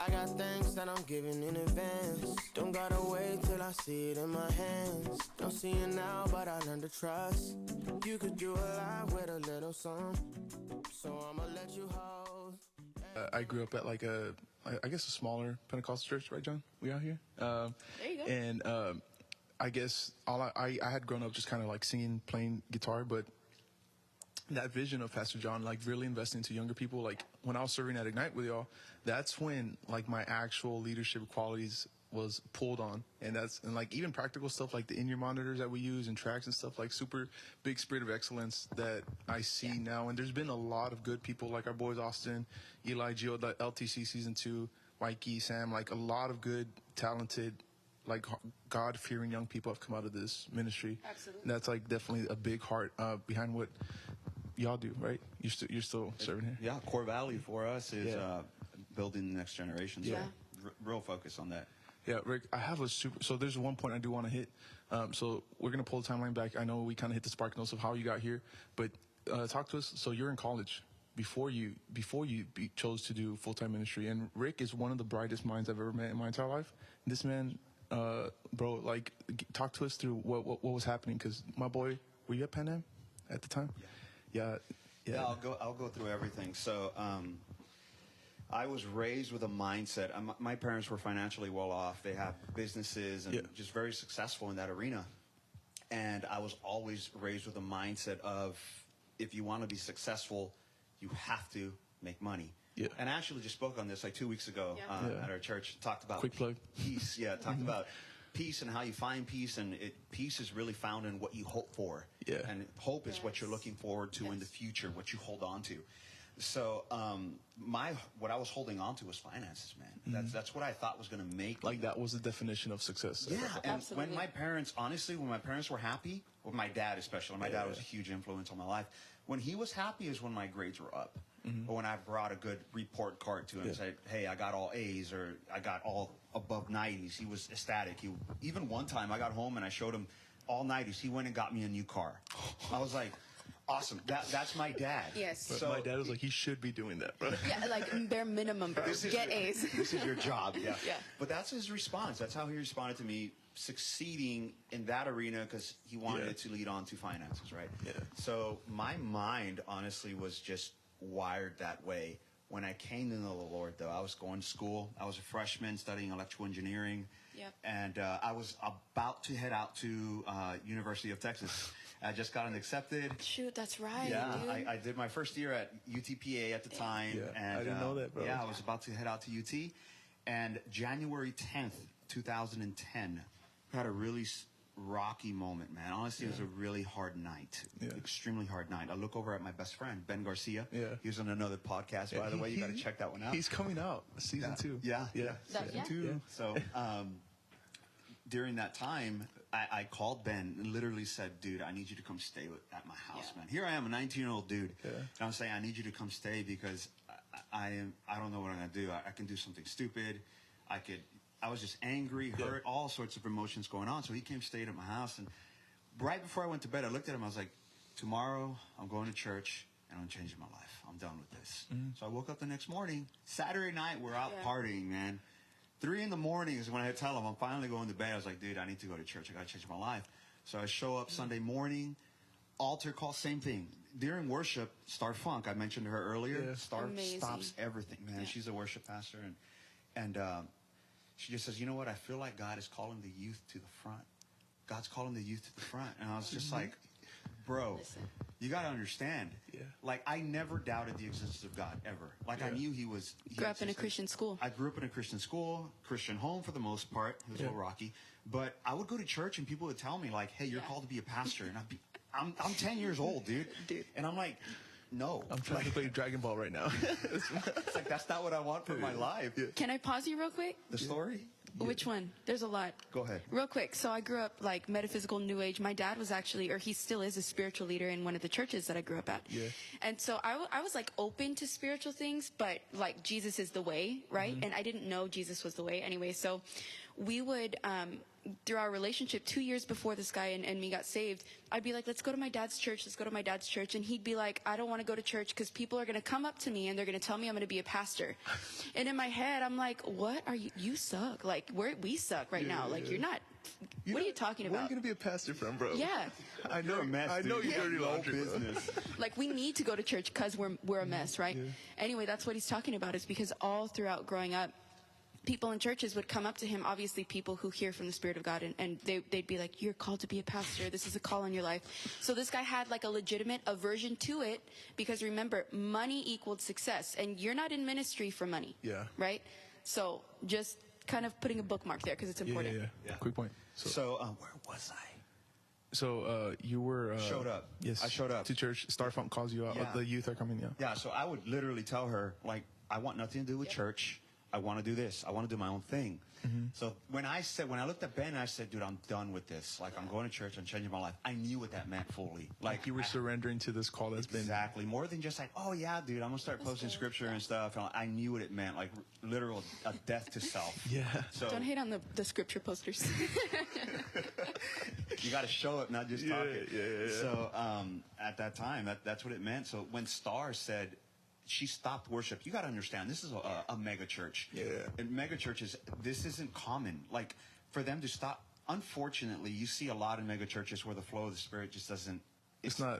I got things that I'm giving in advance. Don't gotta wait till I see it in my hands. Don't see it now, but I learned to trust. You could do a lot with a little song, so I'ma let you hold. I grew up at like I guess a smaller Pentecostal church, right, John? We out here. There you go. And I guess I had grown up just kind of like singing, playing guitar, but that vision of Pastor John, like really investing into younger people, like when I was serving at Ignite with y'all, that's when like my actual leadership qualities was pulled on. And like even practical stuff like the in-ear monitors that we use and tracks and stuff, like super big spirit of excellence that I see now. And there's been a lot of good people like our boys Austin, Eli, Gio, the LTC season 2, Mikey, Sam, like a lot of good, talented, like God-fearing young people have come out of this ministry. Absolutely. And that's like definitely a big heart behind what y'all do, right? You're still serving here. Yeah, Core Valley for us is building the next generation. So Yeah. real focus on that. Yeah, Rick, I have so there's one point I do want to hit. So we're going to pull the timeline back. I know we kind of hit the spark notes of how you got here, but talk to us. So you're in college before you chose to do full-time ministry. And Rick is one of the brightest minds I've ever met in my entire life. This man, bro, like talk to us through what was happening. Because my boy, were you at Pan Am at the time? Yeah. I'll go through everything. So I was raised with a mindset. My parents were financially well off. They have businesses and just very successful in that arena. And I was always raised with a mindset of if you want to be successful, you have to make money. Yeah. And I actually just spoke on this like 2 weeks ago at our church. Talked about quick plug. Peace. Yeah, talked about peace and how you find peace, and peace is really found in what you hope for. Yeah. And hope is what you're looking forward to in the future, what you hold on to. So what I was holding on to was finances, man. That's what I thought was going to make like that was the definition of success. Yeah, and absolutely. when my parents were happy, with my dad especially, my dad was a huge influence on my life. When he was happy is when my grades were up. Or when I brought a good report card to him and said, hey, I got all A's or I got all above 90s. He was ecstatic. Even one time I got home and I showed him all 90s. He went and got me a new car. I was like, awesome. That's my dad. Yes. But so my dad was like, he should be doing that, bro. Yeah, like bare minimum, bro. Get A's. This is your job. Yeah. Yeah. But that's his response. That's how he responded to me succeeding in that arena because he wanted it to lead on to finances, right? Yeah. So my mind, honestly, was just wired that way. When I came to know the Lord, though, I was going to school. I was a freshman studying electrical engineering. Yep. And I was about to head out to University of Texas. I just gotten accepted. Shoot, that's right. Yeah, dude. I did my first year at UTPA at the time. Yeah, and I didn't know that, bro. Yeah, I was about to head out to UT. And January 10th, 2010, I had a really rocky moment, man. Honestly, it was a really hard night. Extremely hard night. I look over at my best friend, Ben Garcia. Yeah. He was on another podcast, by the way. You got to check that one out. He's coming out, season 2. Yeah. Season 2. Yeah. So during that time, I called Ben and literally said, dude, I need you to come stay at my house, man. Here I am, a 19-year-old dude. Yeah. And I'm saying, I need you to come stay because I don't know what I'm going to do. I can do something stupid. I was just angry, hurt, all sorts of emotions going on. So he came, stayed at my house. And right before I went to bed, I looked at him. I was like, tomorrow I'm going to church and I'm changing my life. I'm done with this. So I woke up the next morning. Saturday night, we're out partying, man. 3 in the morning is when I tell him I'm finally going to bed. I was like, dude, I need to go to church. I got to change my life. So I show up Sunday morning, altar call, same thing. During worship, Star Funk, I mentioned to her earlier. Star stops everything, man. Yeah. She's a worship pastor. And she just says, you know what? I feel like God is calling the youth to the front. God's calling the youth to the front. And I was just like, bro, you got to understand. Yeah. Like, I never doubted the existence of God, ever. Like, I knew he grew up in a Christian school. I grew up in a Christian school, Christian home for the most part. It was a little rocky. But I would go to church and people would tell me, like, hey, you're called to be a pastor. And I'm 10 years old, dude. And I'm like, no. I'm trying to play Dragon Ball right now. It's like, that's not what I want for my life. Yeah. Can I pause you real quick? The story? Which one? There's a lot. Go ahead. Real quick. So I grew up like metaphysical new age. My dad was actually, or he still is, a spiritual leader in one of the churches that I grew up at. Yeah. And so I was like open to spiritual things, but like Jesus is the way, right? And I didn't know Jesus was the way anyway. So we would, through our relationship 2 years before this guy and me got saved, I'd be like, let's go to my dad's church. Let's go to my dad's church. And he'd be like, I don't want to go to church because people are going to come up to me and they're going to tell me I'm going to be a pastor. And in my head, I'm like, what are you? You suck. Like, we suck right now. Like, you're not. What are you talking about? Where are you going to be a pastor from, bro? Yeah. I know a mess, I know dude. you're dirty laundry, business. Like, we need to go to church because we're a mess, right? Anyway, that's what he's talking about, is because all throughout growing up, people in churches would come up to him, obviously people who hear from the Spirit of God, and they'd be like, you're called to be a pastor. This is a call on your life. So this guy had like a legitimate aversion to it, because remember, money equaled success, and you're not in ministry for money. Yeah. Right? So just kind of putting a bookmark there because it's important. Yeah. Quick point. So where was I? So you were Showed up. Yes, I showed up to church. Star Funk calls you out. Yeah. The youth are coming. Yeah, so I would literally tell her, like, I want nothing to do with church. I want to do this. I want to do my own thing. So when I looked at Ben, I said, dude, I'm done with this. Like, I'm going to church. I'm changing my life. I knew what that meant fully. Like you were surrendering to this call that's been. Exactly. More than just like, oh, yeah, dude, I'm going to start posting scripture and stuff. And I knew what it meant, like literal a death to self. Yeah. So Don't hate on the scripture posters. you got to show it, not just talk it. Yeah. So at that time, that's what it meant. So when Star said, she stopped worship. You got to understand, this is a mega church. Yeah. And mega churches, this isn't common. Like, for them to stop, unfortunately, you see a lot in mega churches where the flow of the Spirit just doesn't. It's not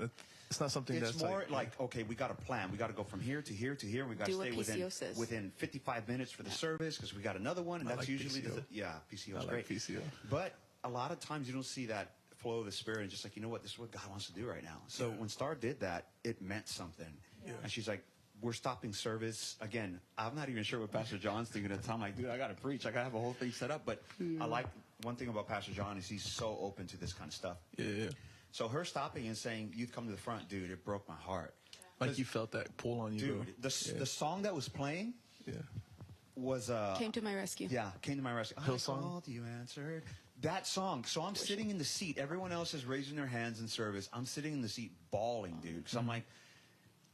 something It's that's more like, okay, we got a plan. We got to go from here to here to here. We got to Do stay what PCO says. within 55 minutes for the service because we got another one, and I that's like usually PCO. PCO I is like great. PCO. But a lot of times you don't see that flow of the Spirit, and just like, you know what, this is what God wants to do right now. So when Star did that, it meant something. And she's like, we're stopping service. Again, I'm not even sure what Pastor John's thinking at the time. Like, dude, I got to preach. I got to have a whole thing set up. But I like one thing about Pastor John is he's so open to this kind of stuff. Yeah. So her stopping and saying, you'd come to the front, dude, it broke my heart. Like you felt that pull on you, Dude, bro. the song that was playing was... Came to my rescue. Yeah, Came to My Rescue. Hillsong? I called, you answered. That song. So I'm sitting in the seat. Everyone else is raising their hands in service. I'm sitting in the seat bawling, dude. Because I'm like,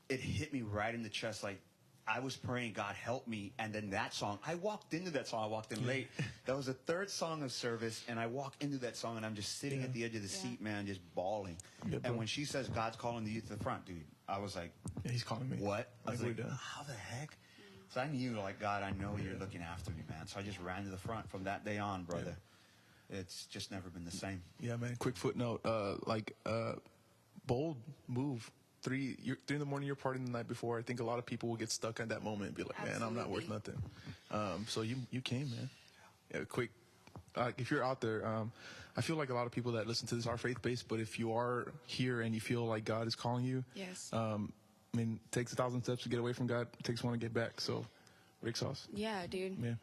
it hit me right in the chest. Like, I was praying, God, help me. And then that song, I walked into that song. I walked in late. That was the third song of service. And I walk into that song, and I'm just sitting at the edge of the seat, man, just bawling. Yeah, and when she says, God's calling you to the front, dude, I was like, Yeah, he's calling me. what? I was Like, like, we're done. how the heck? So I knew, like, God, I know you're looking after me, man. So I just ran to the front from that day on, brother. It's just never been the same. Yeah, man. Quick footnote. Bold move. 3 in the morning, you're partying the night before. I think a lot of people will get stuck at that moment and be like, man, I'm not worth nothing. So you came, man. Yeah, quick. If you're out there, I feel like a lot of people that listen to this are faith-based, but if you are here and you feel like God is calling you, Yes. I mean, it takes 1,000 steps to get away from God. It takes one to get back. So, Rick Sauce. Yeah, dude. Yeah.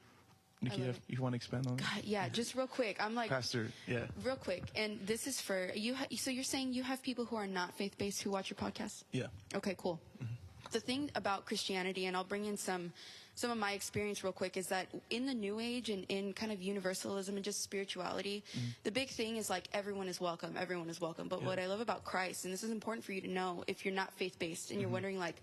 Nikki, love you want to expand on it? God, yeah, just real quick. I'm like, Pastor, yeah. real quick. And this is for you. So you're saying you have people who are not faith-based who watch your podcast? Yeah. Okay, cool. The thing about Christianity, and I'll bring in some of my experience real quick, is that in the New Age and in kind of universalism and just spirituality, the big thing is like everyone is welcome. Everyone is welcome. But what I love about Christ, and this is important for you to know if you're not faith-based and you're wondering like,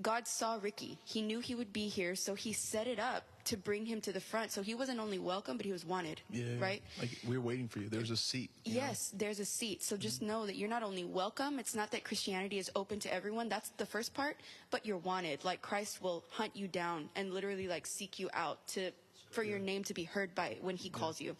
God saw Ricky. He knew he would be here, so he set it up to bring him to the front. So he wasn't only welcome, but he was wanted. Yeah. Right? Like, we're waiting for you. There's a seat. you know? Yes, there's a seat. So just know that you're not only welcome, it's not that Christianity is open to everyone. That's the first part, but you're wanted. Like, Christ will hunt you down and literally like seek you out for your name to be heard by when he calls you.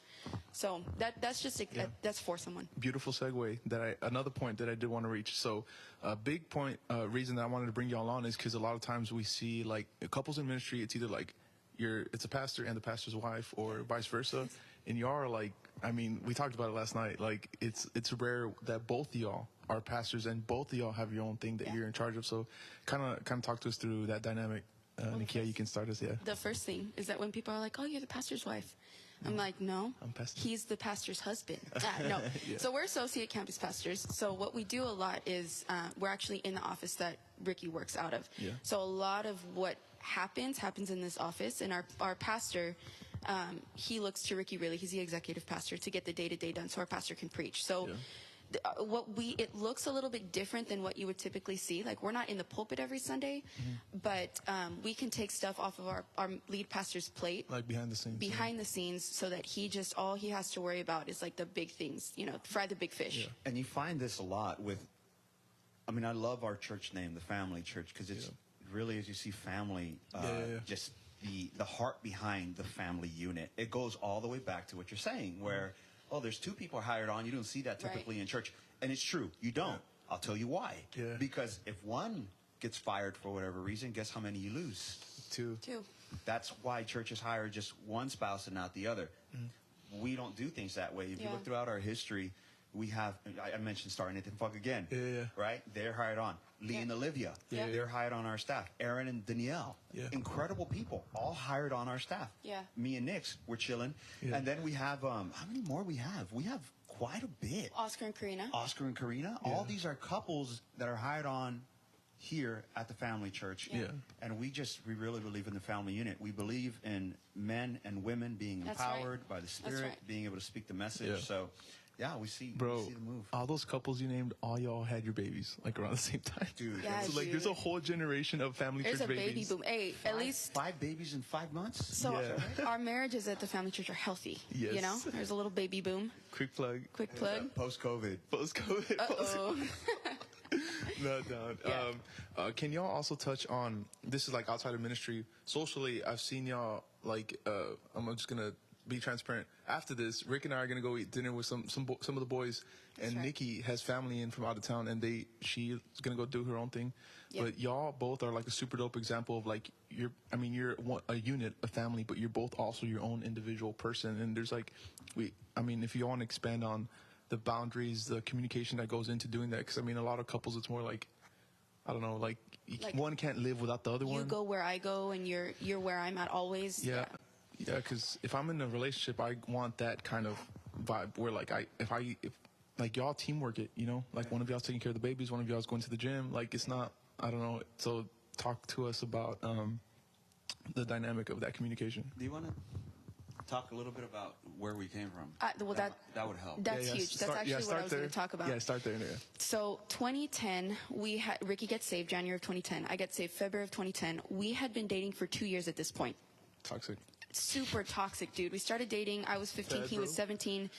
So that's just that's for someone. Beautiful segue. Another point that I did want to reach. So a big point, reason that I wanted to bring y'all on is because a lot of times we see like couples in ministry, it's either like it's a pastor and the pastor's wife, or vice versa. And y'all are like, I mean, we talked about it last night. Like, it's rare that both of y'all are pastors and both of y'all have your own thing that you're in charge of. So kind of talk to us through that dynamic. Nikia, you can start us. Yeah. The first thing is that when people are like, "Oh, you're the pastor's wife," I'm like, "No, I'm pastor. He's the pastor's husband." No. Yeah. So we're associate campus pastors. So what we do a lot is we're actually in the office that Ricky works out of. Yeah. So a lot of what happens in this office, and our pastor, he looks to Ricky, really, he's the executive pastor, to get the day-to-day done so our pastor can preach. So it looks a little bit different than what you would typically see. Like, we're not in the pulpit every Sunday, but we can take stuff off of our lead pastor's plate, Like behind the scenes. behind the scenes, so that all he has to worry about is like the big things, fry the big fish. Yeah. And you find this a lot with, I mean, I love our church name, the Family Church, because it's really, as you see family, just the heart behind the family unit. It goes all the way back to what you're saying, where, there's two people hired on. You don't see that typically in church. And it's true. You don't. Yeah. I'll tell you why. Yeah. Because if one gets fired for whatever reason, guess how many you lose? Two. That's why churches hire just one spouse and not the other. We don't do things that way. If you look throughout our history, we have, I mentioned Star and Nathan Funk again, right? They're hired on. Lee and Olivia, they're hired on our staff. Aaron and Danielle, incredible people, all hired on our staff. Yeah. Me and Nix, we're chilling. Yeah. And then we have, how many more we have? We have quite a bit. Oscar and Karina. All these are couples that are hired on here at the Family Church. Yeah. And we really believe in the family unit. We believe in men and women being empowered by the Spirit, being able to speak the message. Yeah. So, yeah, we see the move. All those couples you named, all y'all had your babies like around the same time. Dude. Yeah, so like there's a whole generation of Family Church babies. There's a baby boom. Hey, at least 5 babies in 5 months? So our marriages at the Family Church are healthy. Yes. There's a little baby boom. Quick plug. Post-COVID. Uh-oh. No doubt. Yeah. Can y'all also touch on, this is like outside of ministry, socially, I've seen y'all, like, I'm just going to be transparent. After this, Rick and I are going to go eat dinner with some of the boys, and Nikki has family in from out of town, and she's going to go do her own thing. Yep. But y'all both are like a super dope example of like, you're a unit, a family, but you're both also your own individual person. And there's like, if you want to expand on the boundaries, the communication that goes into doing that, because a lot of couples, it's more like, I don't know, like one can't live without the other one. You go where I go, and you're where I'm at always. Yeah, because if I'm in a relationship, I want that kind of vibe where like if y'all teamwork it, like one of y'all's taking care of the babies, one of y'all's going to the gym. Like it's not, I don't know. So talk to us about the dynamic of that communication. Do you want to talk a little bit about where we came from? That would help. That's huge. That's actually what I was going to talk about. Yeah, start there. Yeah. So 2010, Ricky gets saved January of 2010. I get saved February of 2010. We had been dating for 2 years at this point. Toxic. Super toxic, dude. We started dating. I was 15. He was 17.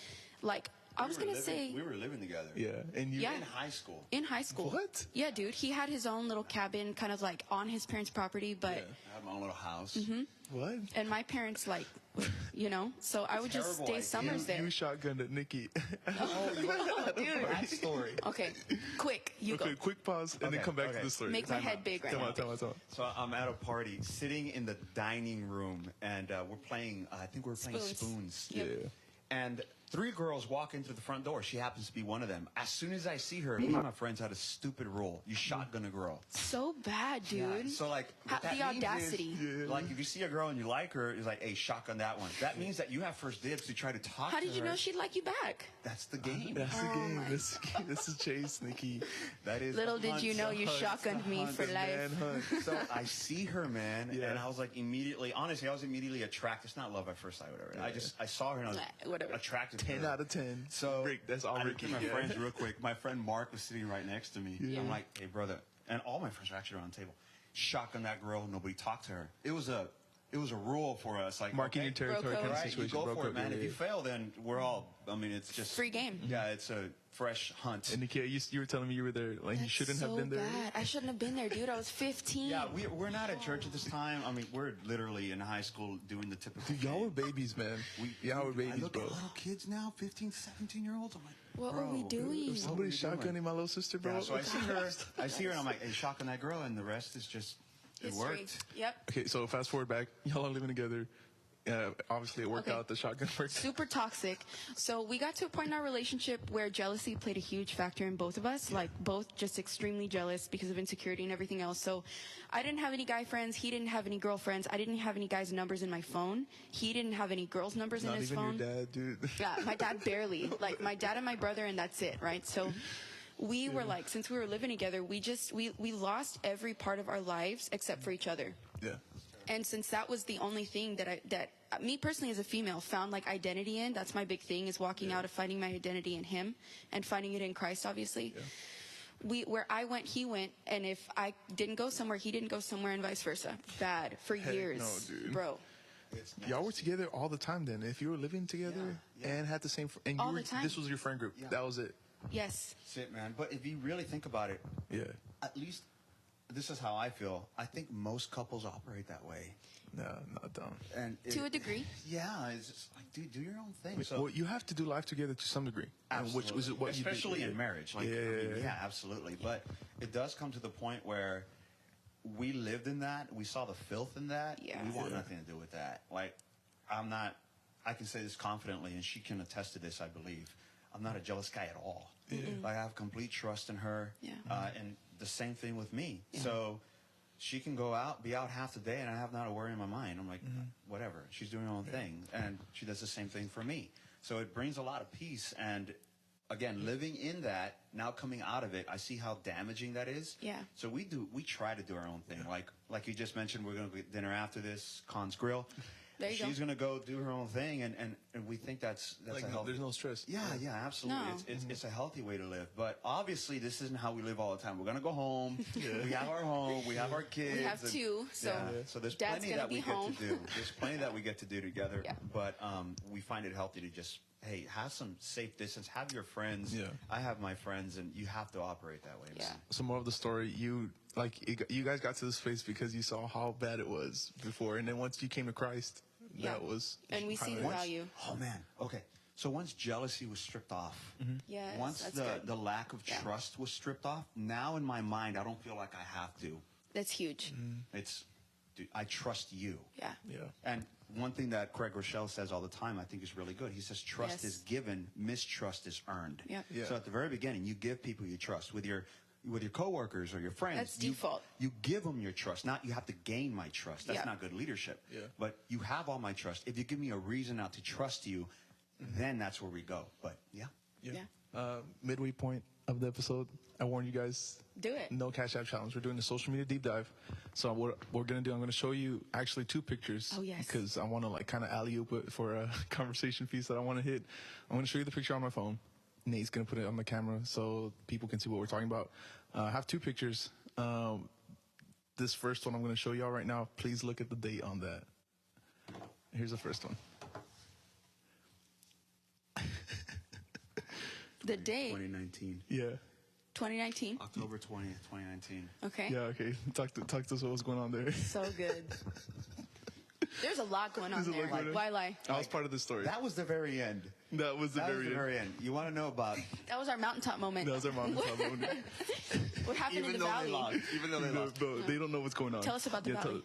Like, I was going to say... We were living together. Yeah. And you in high school. In high school. What? Yeah, dude. He had his own little cabin kind of like on his parents' property, but... I had my own little house. Mm-hmm. What? And my parents, like, so I would just stay summers there. You shotgunned at Nikki. Dude. That story. Okay. Quick. You go. Quick pause and then come back to the story. Make my head big right now. Tell me. So I'm at a party, sitting in the dining room, and we're playing, I think we're playing Spoons. Yep. Yeah. And 3 girls walk into the front door. She happens to be one of them. As soon as I see her, me and my friends had a stupid rule. You shotgun a girl. So bad, dude. Yeah. So, like, what that the means audacity. Is, like, if you see a girl and you like her, it's like, hey, shotgun that one. That means that you have first dibs to try to talk to her. How did you know she'd like you back? That's the game. That's the game. This is Chase, Nikki. That is Little did you know you shotgunned me for life. So I see her, man, and I was like immediately attracted. It's not love at first sight, whatever. Yeah. I saw her and I was attracted to her. 10 out of 10. So Rick, that's all Ricky. My friends real quick. My friend Mark was sitting right next to me. Yeah. I'm like, hey, brother. And all my friends were actually around the table. Shotgun that girl. Nobody talked to her. It was a rule for us. Like marking your territory kind of situation. You go for it, man. If you fail, then we're all, it's just... Free game. Yeah, it's a fresh hunt. And Nikki, you were telling me you were there. Like, you shouldn't have been there. Bad. I shouldn't have been there, dude. I was 15. Yeah, we're not at church at this time. We're literally in high school doing the typical Dude, y'all were babies, man. Y'all were babies, I look bro. at little kids now, 15, 17-year-olds. I'm like, what were we doing? Somebody shotgunning my little sister, bro. Yeah, so I see her, and I'm like, hey, shotgun that girl, and the rest is just... It worked. Yep. Okay, so fast forward back. Y'all are living together. Obviously, it worked out. The shotgun worked. Super toxic. So we got to a point in our relationship where jealousy played a huge factor in both of us. Like, both just extremely jealous because of insecurity and everything else. So I didn't have any guy friends. He didn't have any girlfriends. I didn't have any guys' numbers in my phone. He didn't have any girls' numbers in his phone. Not even your dad, dude. Yeah, my dad barely. Like, my dad and my brother, and that's it, right? So... we were like, since we were living together, we lost every part of our lives except for each other. Yeah. And since that was the only thing that me personally as a female found like identity in. That's my big thing, is walking out of finding my identity in him and finding it in Christ, obviously. Where I went, he went, and if I didn't go somewhere, he didn't go somewhere, and vice versa. Bad for years, no, dude. bro. Y'all were together all the time then. If you were living together and had the same, and All you were, the time. this was your friend group. That was it. Yes. That's it, man. But if you really think about it, at least this is how I feel. I think most couples operate that way. No, not dumb. And To a degree. Yeah, it's just like, dude, do your own thing. So, Well, you have to do life together to some degree. absolutely. Which is what especially you did. in marriage. Like, yeah, absolutely. But it does come to the point where we lived in that. We saw the filth in that. Yeah. We want nothing to do with that. Like, I can say this confidently, and she can attest to this, I believe. I'm not a jealous guy at all. Like, I have complete trust in her. Yeah. And the same thing with me. So she can go out, be out half the day, and I have not a worry in my mind. I'm like, whatever. She's doing her own thing. And she does the same thing for me. So it brings a lot of peace. And again, living in that, now coming out of it, I see how damaging that is. Yeah. So we try to do our own thing. Like you just mentioned, we're going to get dinner after this, Khan's Grill. There you go. She's going to go do her own thing, and we think that's Like, a healthy. there's no stress. Yeah, absolutely. No. It's a healthy way to live. But obviously, this isn't how we live all the time. We're going to go home. We have our home. We have our kids. We have two, so so there's Dad's plenty gonna that we be get home. to do. There's plenty that we get to do together. Yeah. But we find it healthy to just, hey, have some safe distance. Have your friends. Yeah. I have my friends, and you have to operate that way. Yeah. Some more of the story. You guys got to this place because you saw how bad it was before, and then once you came to Christ, that was. And we see the highlight. value. Oh man. Okay. So once jealousy was stripped off, Yes, once that's the good. the lack of trust was stripped off, now in my mind I don't feel like I have to. That's huge. It's, dude, I trust you. Yeah. Yeah. And one thing that Craig Rochelle says all the time, I think is really good. He says trust Yes. is given, mistrust is earned. Yeah. Yeah. So at the very beginning, you give people you trust with your coworkers or your friends. That's default. You give them your trust. Not you have to gain my trust. That's not good leadership. Yeah. But you have all my trust. If you give me a reason not to trust you, then that's where we go. But yeah. Midway point of the episode, I warn you guys. Do it. No Cash App challenge. We're doing a social media deep dive. So what we're gonna do, I'm gonna show you actually 2 pictures. Oh, yes. Because I want to like kind of alley-oop it for a conversation piece that I want to hit. I'm gonna show you the picture on my phone. Nate's gonna put it on the camera so people can see what we're talking about. I have 2 pictures. This first one I'm gonna show y'all right now. Please look at the date on that. Here's the first one. The date, 2019. Yeah. 2019. October 20th, 2019. Okay. Yeah. Okay. Talk to us what was going on there. So good. There's a lot going on There's a lot there. going on. Why lie? I was part of the story. That was the very end. That was the very end. You want to know about That was our mountaintop moment. That was our mountaintop moment. What happened in the valley? Even though they lost. No, they don't know what's going on. Tell us about the valley.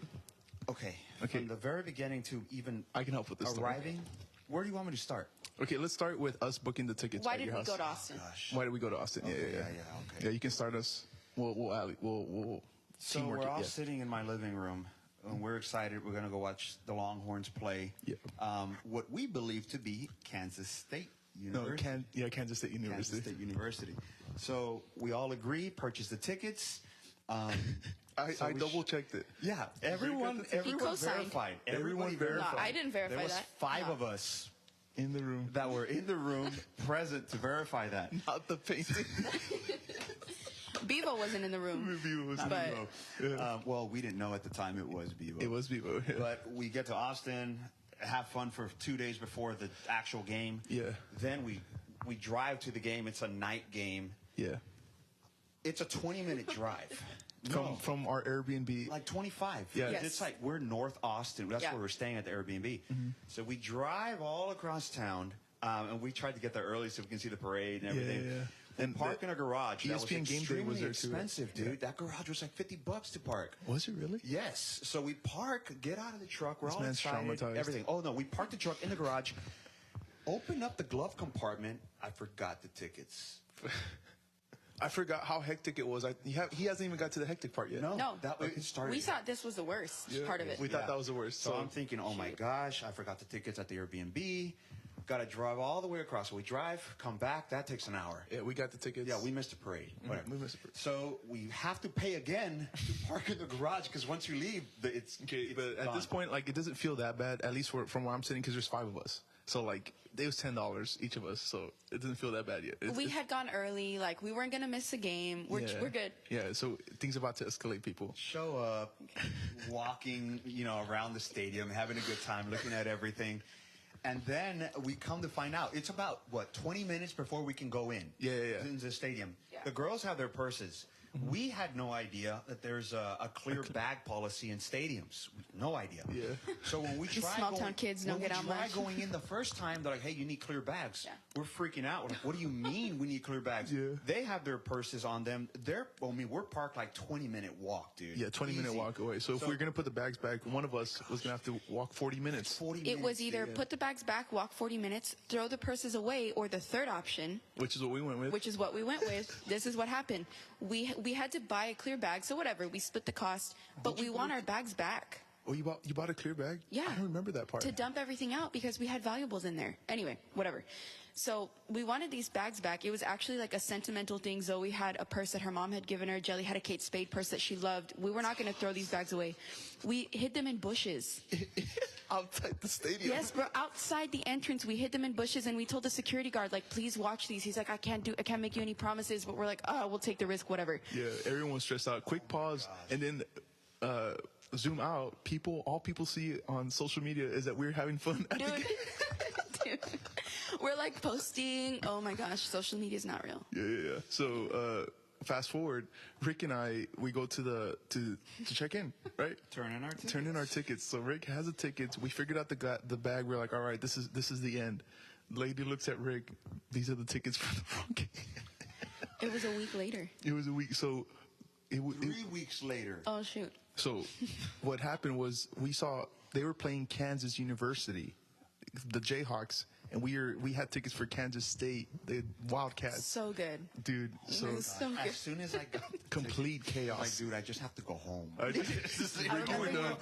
Okay. Okay. From the very beginning to even I can help with this story. arriving, where do you want me to start? Okay, let's start with us booking the tickets Why at did your we house. go to Austin? Gosh. Why did we go to Austin? Okay, Yeah. okay. Yeah, you can start us. We'll So teamwork we're it. all Yeah. sitting in my living room, and we're excited. We're going to go watch the Longhorns play. Yeah. What we believe to be Kansas State No, University. Kansas State University. Kansas State University. So we all agree, purchase the tickets. I double checked it. Yeah, everyone co-signed. verified. Everyone Everyone verified. No, I didn't verify There was that. 5 No. of us In the room. that were in the room present to verify that. Not the painting. Bevo wasn't in the room. Review was But Well, we didn't know at the time it was Bevo. It was Bevo. Yeah. But we get to Austin, have fun for 2 days before the actual game. Yeah. Then we drive to the game. It's a night game. Yeah. It's a 20-minute drive. From our Airbnb. Like 25. Yeah. Yes. It's like we're North Austin. That's Yeah. where we're staying at the Airbnb. So we drive all across town, and we tried to get there early so we can see the parade and everything. Yeah. We And park in a garage. That was ESPN Game Day was extremely there too. expensive, dude. That garage was like $50 to park. Was it really? Yes. So we park, get out of the truck. We're This all man's excited. traumatized. Everything. Oh no, we parked the truck in the garage. Open up the glove compartment. I forgot the tickets. I forgot how hectic it was. He hasn't even got to the hectic part yet. no, it started. we thought this was the worst part of it. We thought that was the worst. So I'm thinking, oh my gosh, I forgot the tickets at the Airbnb. Got to drive all the way across. So we drive, come back. That takes an hour. Yeah, we got the tickets. Yeah, we missed a parade. Whatever. We missed a parade. So we have to pay again to park in the garage because once you leave, it's Okay, it's but at gone. this point, like, it doesn't feel that bad, at least from where I'm sitting, because there's 5 of us. So, like, it was $10 each of us, so it doesn't feel that bad yet. We had gone early, like we weren't gonna miss a game. We're good. Yeah, so things about to escalate, people. Show up, walking, around the stadium, having a good time, looking at everything. And then we come to find out, it's about, 20 minutes before we can go in. Yeah. Into the stadium. Yeah. The girls have their purses. We had no idea that there's a clear bag policy in stadiums. No idea. Yeah. So when we try small town kids don't get out much. going in the first time, they're like, hey, you need clear bags. Yeah. We're freaking out. We're like, what do you mean we need clear bags? Yeah. They have their purses on them. We're parked like 20-minute walk, dude. Yeah, 20-minute Easy. walk away. So if we're going to put the bags back, one of us was going to have to walk 40 minutes. 40 It minutes, was either dude. put the bags back, walk 40 minutes, throw the purses away, or the third option, Which is what we went with. which is what we went with. This is what happened. We had to buy a clear bag, so whatever. We split the cost, but we want our bags back Oh, you bought a clear bag? Yeah. I don't remember that part. to dump everything out because we had valuables in there. Anyway, whatever. So we wanted these bags back. It was actually like a sentimental thing. Zoe had a purse that her mom had given her. Jelly had a Kate Spade purse that she loved. We were not going to throw these bags away. We hid them in bushes. Outside the stadium. Yes, bro. Outside the entrance, we hid them in bushes, and we told the security guard, like, please watch these. He's like, I can't make you any promises, but we're like, we'll take the risk, whatever. Yeah, everyone was stressed out. Quick pause, and then zoom out. All people see on social media is that we're having fun at the Dude. game. Dude. We're like posting. Oh my gosh, social media is not real. Yeah. So fast forward, Rick and I, we go to check in, right? Turn in our tickets. Turn in our tickets. So Rick has the tickets. We figured out the bag. We're like, all right, this is the end. Lady looks at Rick. These are the tickets for the wrong game. It was a week later. It was a week. So 3 weeks later. Oh shoot. So what happened was we saw they were playing Kansas University, the Jayhawks, and we had tickets for Kansas State, the Wildcats. So good. Dude, so It was so good. As soon as I got complete chaos. like, dude, I just have to go home. Rick, you were done.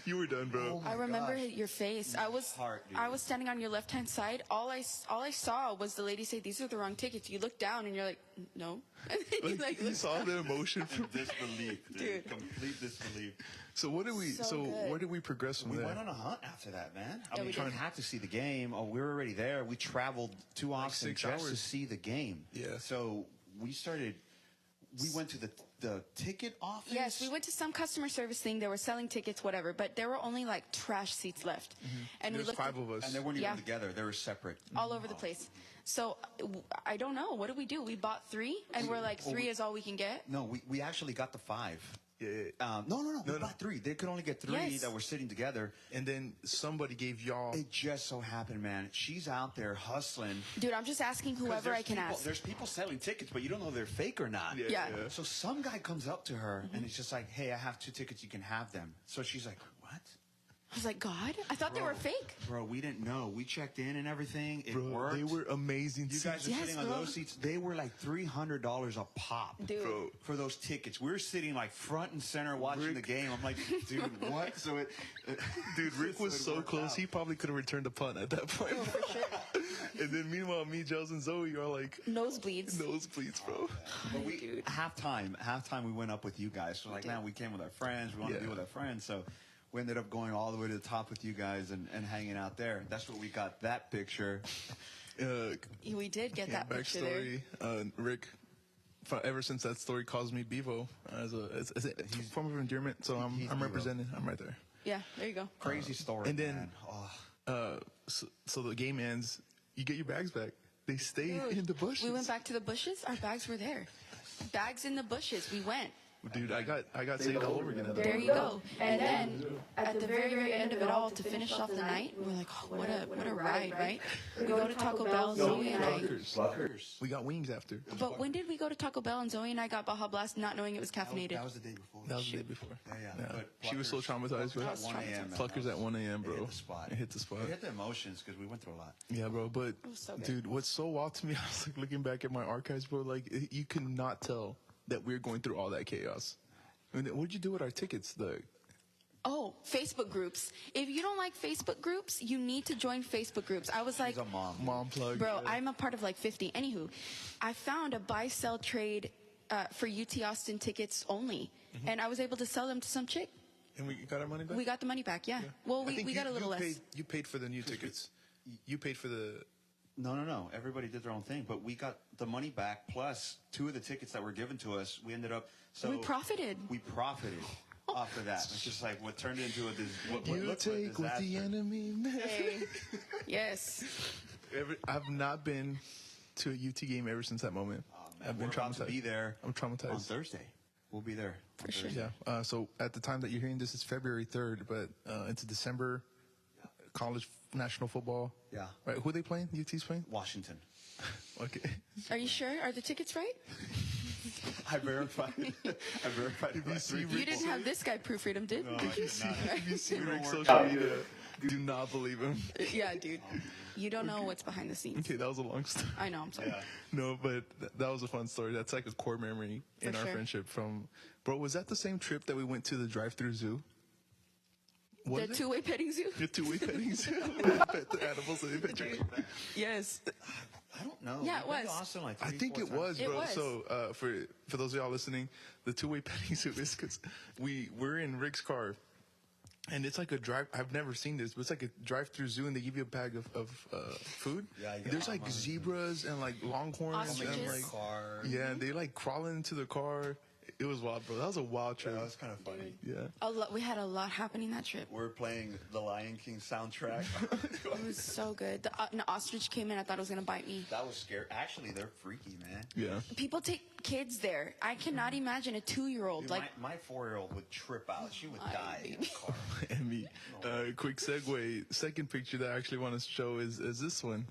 You were done, bro. I remember your face. I was dude. I was standing on your left hand side. All I saw was the lady say, "These are the wrong tickets." You look down and you're like, "No." And then you Like, you look saw the emotion. Disbelief, Dude. Complete disbelief. So what did we? So So good. where did we progress from We there? went on a hunt after that, man. I Yeah, mean, we we did. had to see the game. Oh, we were already there. We traveled to Austin 6 just to hours. see the game. Yeah. So we went to the ticket office. Yes, we went to some customer service thing. They were selling tickets, whatever, but there were only like trash seats left. And we There's looked 5 of us. And they weren't even Yeah. together. They were separate. all over the place. So I don't know. What did we do? We bought 3, and we're like, 3 is all we can get. No, we actually got the 5. Yeah. No. We bought 3. They could only get 3 Yes. that were sitting together. And then somebody gave y'all. It just so happened, man. She's out there hustling. Dude, I'm just asking 'Cause whoever there's I can people, ask. There's people selling tickets, but you don't know if they're fake or not. Yeah. So some guy comes up to her and it's just like, hey, I have 2 tickets. You can have them. So she's like, what? I was like, God, I thought they were fake. Bro, we didn't know. We checked in and everything. It Bro, worked. they were amazing. You guys are Yes, sitting on bro. those seats. They were like $300 a pop. Dude. Bro. For those tickets. We were sitting like front and center watching the game. I'm like, dude, what? So Dude, Rick was so close. He probably could have returned a punt at that point. Oh, for sure. And then meanwhile, me, Giles, and Zoe are like Nosebleeds. nosebleeds, bro. But halftime we went up with you guys. So like, man, we came with our friends. We want to be with our friends. So we ended up going all the way to the top with you guys and hanging out there. That's where we got that picture. We did get that picture there. Backstory, Rick, ever since that story, calls me Bevo as a form of endearment. So he's I'm Bevo. representing. I'm right there. Yeah, there you go. Crazy story, and then- man. Oh. So the game ends. You get your bags back. They stayed Dude, in the bushes. We went back to the bushes. Our bags were there. Bags in the bushes. We went. Dude, I got saved all over again. There you go. And then at the very, very end of it all, to finish off the night, we're like, oh, what a ride, right? We go to Taco Bell, Zoe and I. We got wings after. But when did we go to Taco Bell and Zoe and I got Baja Blast not knowing it was caffeinated? That was the day before. That was the day before. Yeah. But She was so traumatized, bro. Pluckers at 1 a.m. man. Pluckers at 1 a.m., bro. It hit the spot. It hit the spot. It hit the emotions because we went through a lot. Yeah, bro. But was so good. dude, what's so wild to me? I was like looking back at my archives, bro. Like you could not tell that we're going through all that chaos. I mean, what'd you do with our tickets? Oh, Facebook groups. If you don't like Facebook groups, you need to join Facebook groups. I was like, She's a mom. Mom plug. bro, yeah. I'm a part of like 50. Anywho, I found a buy, sell, trade for UT Austin tickets only. And I was able to sell them to some chick. And we got our money back? We got the money back, yeah. Well, I think we got a little less. You paid for the new tickets. You paid for the... No. Everybody did their own thing, but we got the money back plus 2 of the tickets that were given to us. We ended up We profited. We profited off of that. It's just like what turned into a You take what the enemy meant. Hey. Yes. I've not been to a UT game ever since that moment. I've been We're about traumatized. to be there. I'm traumatized. On Thursday. We'll be there. For sure. Yeah. So at the time that you're hearing this, it's February 3rd, but it's December. College national football. Yeah. Right. Who are they playing? UT's playing? Washington. Okay. Are you sure? Are the tickets right? I verified it. You didn't have this guy proofread them, did? No, I did not. If you see Rick's work social media, do not believe him. Yeah, dude. You don't know what's behind the scenes. Okay, that was a long story. I know, I'm sorry. Yeah. No, but that was a fun story. That's like a core memory in For our sure. friendship from... Bro, was that the same trip that we went to the drive-through zoo? Was The it? two-way petting zoo? The two-way petting zoo. Pet the animals and they pet you. Yes. I don't know. Yeah, We've it been to was. Austin like I 3, think 4 it times. was, It bro. was. So for those of y'all listening, the two-way petting zoo is because we're in Rick's car, and it's like a drive. I've never seen this, but it's like a drive-through zoo, and they give you a bag of food. Yeah, you get There's like llamas. zebras and like longhorns and Ostriches. like Car. yeah, and they like crawl into the car. It was wild, bro. That was a wild trip. That was kind of funny. Yeah. We had a lot happening that trip. We're playing the Lion King soundtrack. It was so good. An ostrich came in. I thought it was going to bite me. That was scary. Actually, they're freaky, man. Yeah. People take kids there. I cannot imagine a 2-year-old. Dude, Like, my 4-year-old would trip out. She would die in the car. And me. Quick segue. Second picture that I actually want to show is this one.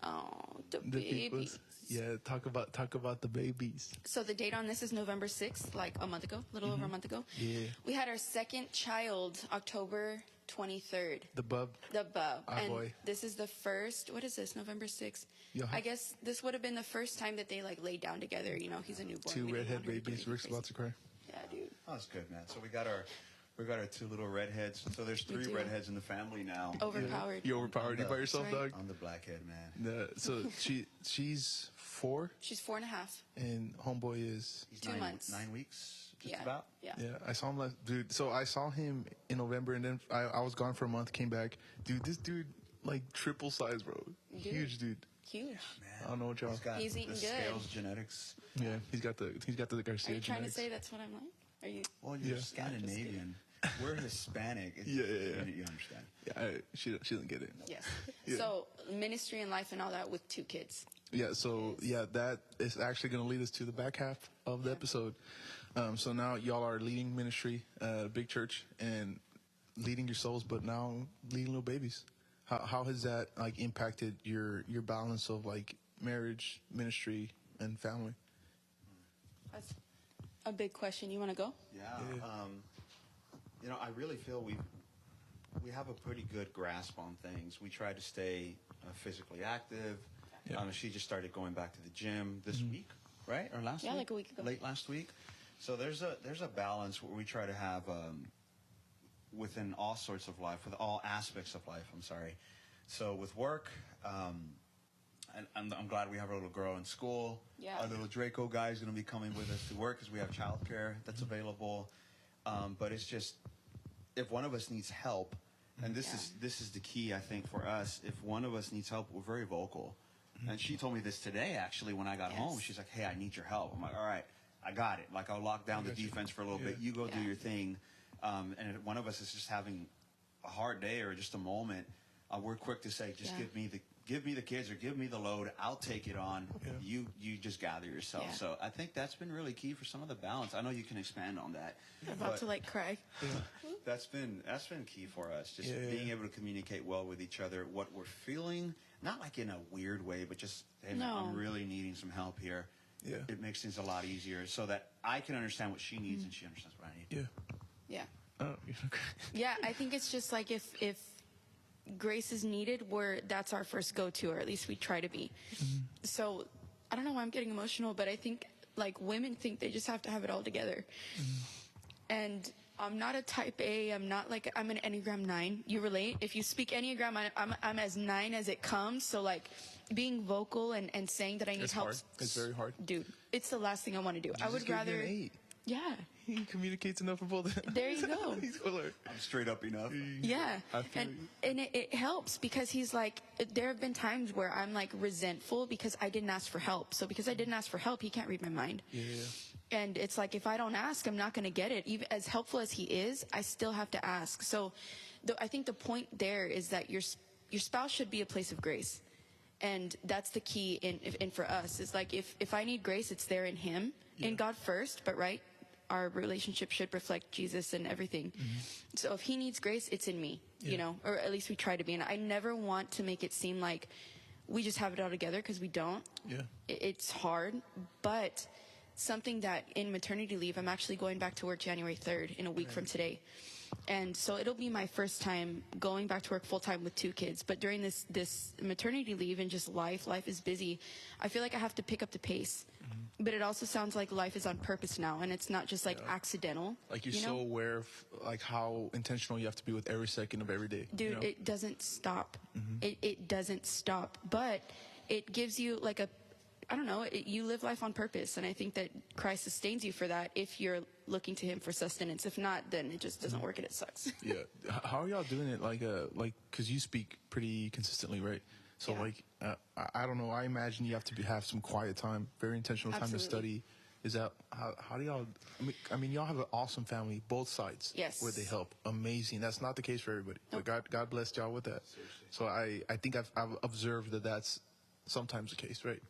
oh, the The baby. people's- Yeah, talk about the babies. So the date on this is November 6th, like a month ago, a little over a month ago. Yeah. We had our second child October 23rd. The bub. The bub. Ah, and boy. this is the first, what is this, November 6th? Yeah. I guess this would have been the first time that they like laid down together. You know, he's a newborn. Two We didn't redhead want her to do babies. anything Rick's crazy. about to cry. Yeah, dude. Oh, that's good, man. So we got our 2 little redheads. So there's We 3 do. redheads in the family now. Overpowered. You overpowered. You by yourself, That's right. dog? I'm the blackhead, man. So she's 4, She's 4.5. and homeboy is He's 2 months. 9 weeks, just Yeah. about. Yeah. yeah. I saw him last dude. So I saw him in November, and then I was gone for a month. Came back, dude. This dude like triple size, bro. Dude. Huge dude. Huge. Man, I don't know what y'all. He's eating the good. scales genetics. Yeah, he's got the Are Garcia you trying to genetics. say that's what I'm like? Are you? Well, you're Yeah. Scandinavian. We're Hispanic. Yeah. You understand. Yeah, she doesn't get it. Yes. Yeah. So ministry and life and all that with 2 kids. Yeah, so that is actually going to lead us to the back half of the episode. So now y'all are leading ministry, big church, and leading your souls, but now leading little babies. How has that like impacted your balance of like marriage, ministry, and family? That's a big question. You want to go? Yeah. I really feel we have a pretty good grasp on things. We try to stay physically active. Yeah. She just started going back to the gym this week, right? Or last week? Yeah, like a week ago. Late last week. So there's a balance where we try to have within all sorts of life, with all aspects of life. I'm sorry. So with work, and I'm glad we have our little girl in school. Yeah. Our little Draco guy is going to be coming with us to work because we have childcare that's available. But it's just, if one of us needs help, and this is the key, I think, for us. If one of us needs help, we're very vocal. And she told me this today, actually, when I got home. She's like, "Hey, I need your help." I'm like, "All right, I got it." Like, I'll lock down the defense for a little bit. You go do your thing. And if one of us is just having a hard day or just a moment, we're quick to say, "Just give me the kids or give me the load. I'll take it on. You just gather yourself." Yeah. So I think that's been really key for some of the balance. I know you can expand on that. I'm about but to like cry. that's been key for us. Just being able to communicate well with each other, what we're feeling, not like in a weird way, but just, "Hey, man, I'm really needing some help here." Yeah. It makes things a lot easier so that I can understand what she needs and she understands what I need. Yeah. Yeah. Oh, Yeah, I think it's just like if grace is needed, that's our first go-to, or at least we try to be. So I don't know why I'm getting emotional, but I think like women think they just have to have it all together. And I'm not a type A. I'm not like, I'm an Enneagram 9. You relate? If you speak Enneagram, I'm as 9 as it comes. So like being vocal and saying that I need It's help. hard. It's very hard. Dude, it's the last thing I want to do. I would rather. An 8. Yeah. He communicates enough for both. There you go. He's killer. I'm straight up enough. Yeah. I feel And it helps because he's like, there have been times where I'm like resentful because I didn't ask for help. So because I didn't ask for help, he can't read my mind. Yeah. And it's like, if I don't ask, I'm not going to get it. Even as helpful as he is, I still have to ask. So I think the point there is that your spouse should be a place of grace. And that's the key in for us. Is like, if I need grace, it's there in him, in God first, but right? Our relationship should reflect Jesus and everything. So if he needs grace, it's in me, you know, or at least we try to be. And I never want to make it seem like we just have it all together, because we don't. Yeah. It's hard, but something that in maternity leave, I'm actually going back to work January 3rd, in a week from today. And so it'll be my first time going back to work full time with 2 kids. But during this maternity leave and just life is busy. I feel like I have to pick up the pace. But it also sounds like life is on purpose now, and it's not just like accidental. Like you're you know? so aware of like how intentional you have to be with every second of every day. Dude, you know? it doesn't stop. It doesn't stop. But it gives you like I don't know, you live life on purpose. And I think that Christ sustains you for that if you're looking to him for sustenance. If not, then it just doesn't work and it sucks. Yeah. How are y'all doing it? Like, because you speak pretty consistently, right? So, Yeah. I don't know. I imagine you have to have some quiet time, very intentional time Absolutely. to study. Is that, how do y'all, I mean, y'all have an awesome family, both sides. Yes. Where they help. Amazing. That's not the case for everybody. Nope. But God blessed y'all with that. Seriously. So I think I've observed that that's sometimes the case, right?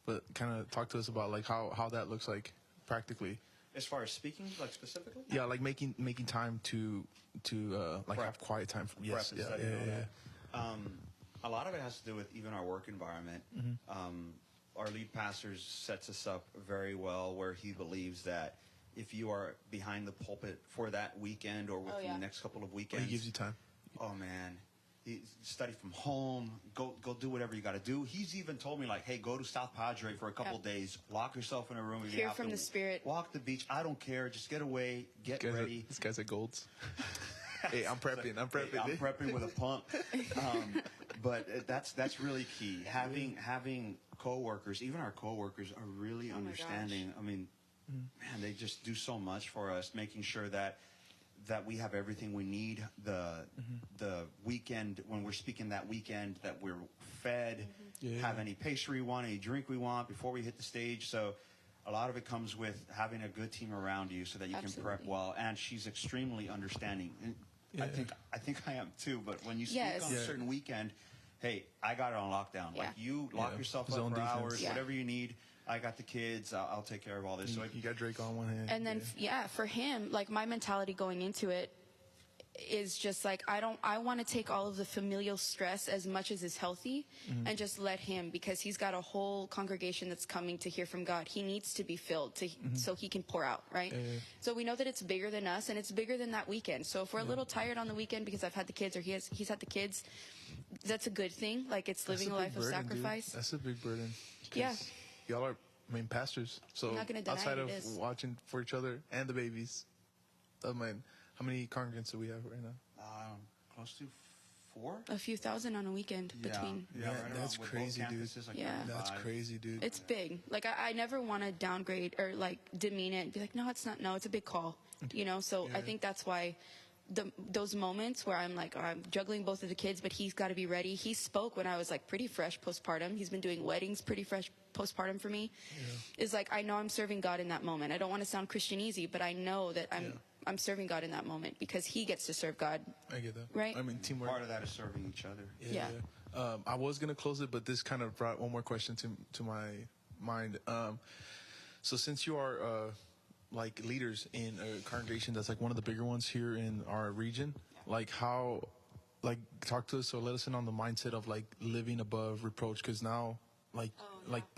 But kind of talk to us about like how that looks like practically. As far as speaking, like specifically? Yeah, like making time to like Prep. have quiet time. Yes, Prep and study and all that. A lot of it has to do with even our work environment. Our lead pastor sets us up very well, where he believes that if you are behind the pulpit for that weekend or within the next couple of weekends, He gives you time. Oh man, study from home. Go do whatever you got to do. He's even told me like, hey, go to South Padre for a couple days. Lock yourself in a room. If you Hear have from to the Spirit. Walk the beach. I don't care. Just get away. Get ready. This guy's at Golds. Hey, I'm prepping. I'm prepping. I'm prepping with a pump. But that's really key. Having coworkers, even our coworkers, are really understanding. I mean, man, they just do so much for us, making sure that we have everything we need. The weekend, when we're speaking that weekend, that we're fed, have any pastry we want, any drink we want before we hit the stage. So a lot of it comes with having a good team around you so that you can prep well. And she's extremely understanding. And I think I am too. But when you speak on a certain weekend, hey, I got it on lockdown. Like you lock yourself up for hours, whatever you need. I got the kids. I'll take care of all this. So you got Drake on one hand. And then, for him, like my mentality going into it is just like, I want to take all of the familial stress as much as is healthy and just let him, because he's got a whole congregation that's coming to hear from God. He needs to be filled so he can pour out, right? So we know that it's bigger than us and it's bigger than that weekend. So if we're a little tired on the weekend because I've had the kids or he's had the kids, that's a good thing. Like it's living a life of sacrifice. Dude. That's a big burden. Yeah. Y'all are, pastors. So I'm not gonna deny outside it of is. watching for each other and the babies, how many congregants do we have right now? Close to 4. A few thousand on a weekend between. Yeah, right, that's crazy, dude. Like That's crazy, dude. It's big. Like I never want to downgrade or like demean it and be like, no, it's not. No, it's a big call. You know. So I think that's why those moments where I'm like, I'm juggling both of the kids, but he's got to be ready. He spoke when I was like pretty fresh postpartum. He's been doing weddings pretty fresh postpartum for me. It's like, I know I'm serving God in that moment. I don't want to sound Christianese, but I know that I'm serving God in that moment because he gets to serve God. I get that. Right? I mean, teamwork. Part of that is serving each other. Yeah. I was going to close it, but this kind of brought one more question to my mind. So since you are like leaders in a congregation that's like one of the bigger ones here in our region, like how, like talk to us or let us in on the mindset of like living above reproach, because now like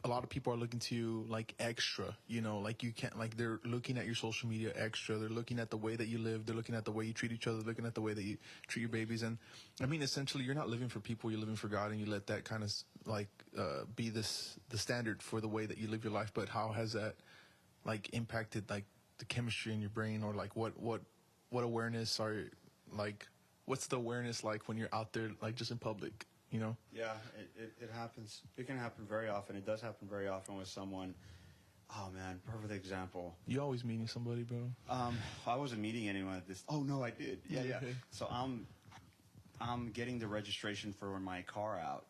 a lot of people are looking to you like extra, you know, like you can't, like they're looking at your social media extra, they're looking at the way that you live, they're looking at the way you treat each other, looking at the way that you treat your babies. And I mean, essentially you're not living for people, you're living for God, and you let that kind of like be the standard for the way that you live your life. But how has that like impacted like the chemistry in your brain, or like what what awareness are like? What's the awareness like when you're out there, like just in public? You know? Yeah, it happens. It can happen very often. It does happen very often with someone. Oh man, perfect example. You always meeting somebody, bro. I wasn't meeting anyone at this. Oh no, I did. Yeah. Okay. So I'm getting the registration for my car out.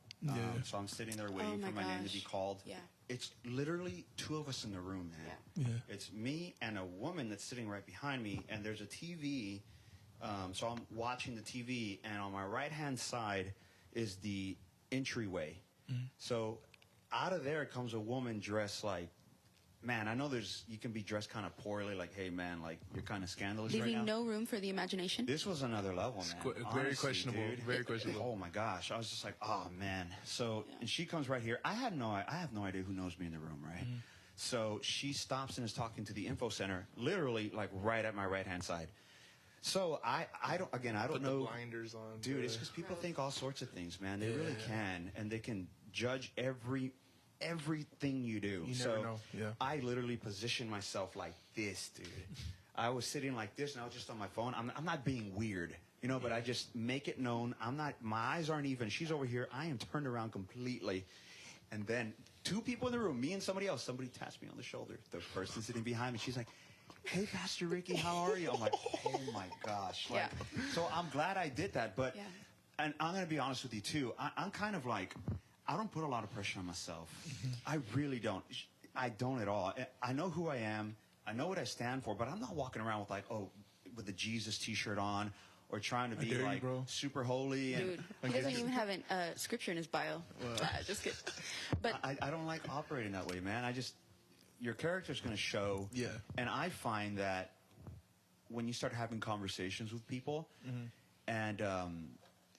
So I'm sitting there waiting for my name to be called. Yeah. It's literally two of us in the room, man. Yeah. It's me and a woman that's sitting right behind me, and there's a TV. So I'm watching the TV, and on my right-hand side is the entryway. So out of there comes a woman dressed like, man, I know you can be dressed kind of poorly, like, hey, man, like, you're kind of scandalous right now. Leaving no room for the imagination. This was another level, man. Very Honestly, questionable. dude. Very questionable. Oh my gosh, I was just like, oh man. So, and she comes right here. I have no idea who knows me in the room, right? So she stops and is talking to the info center, literally like right at my right hand side. So I don't Put know. the blinders on, dude. It's because people think all sorts of things, man. They really Yeah. can, and they can judge everything you do. You so never know. Yeah. I literally positioned myself like this, dude. I was sitting like this, and I was just on my phone. I'm not being weird, you know, but I just make it known. I'm not. My eyes aren't even. She's over here. I am turned around completely, and then two people in the room, me and somebody else. Somebody taps me on the shoulder. The person sitting behind me. She's like, "Hey, Pastor Ricky, how are you?" I'm like, "Oh my gosh!" Like, so I'm glad I did that, but and I'm gonna be honest with you too. I'm kind of like, I don't put a lot of pressure on myself. I really don't. I don't at all. I know who I am. I know what I stand for, but I'm not walking around with like, with the Jesus T-shirt on, or trying to be like super holy. Dude, he doesn't even have a scripture in his bio. Just kidding. But I don't like operating that way, man. Your character's going to show. Yeah. And I find that when you start having conversations with people, and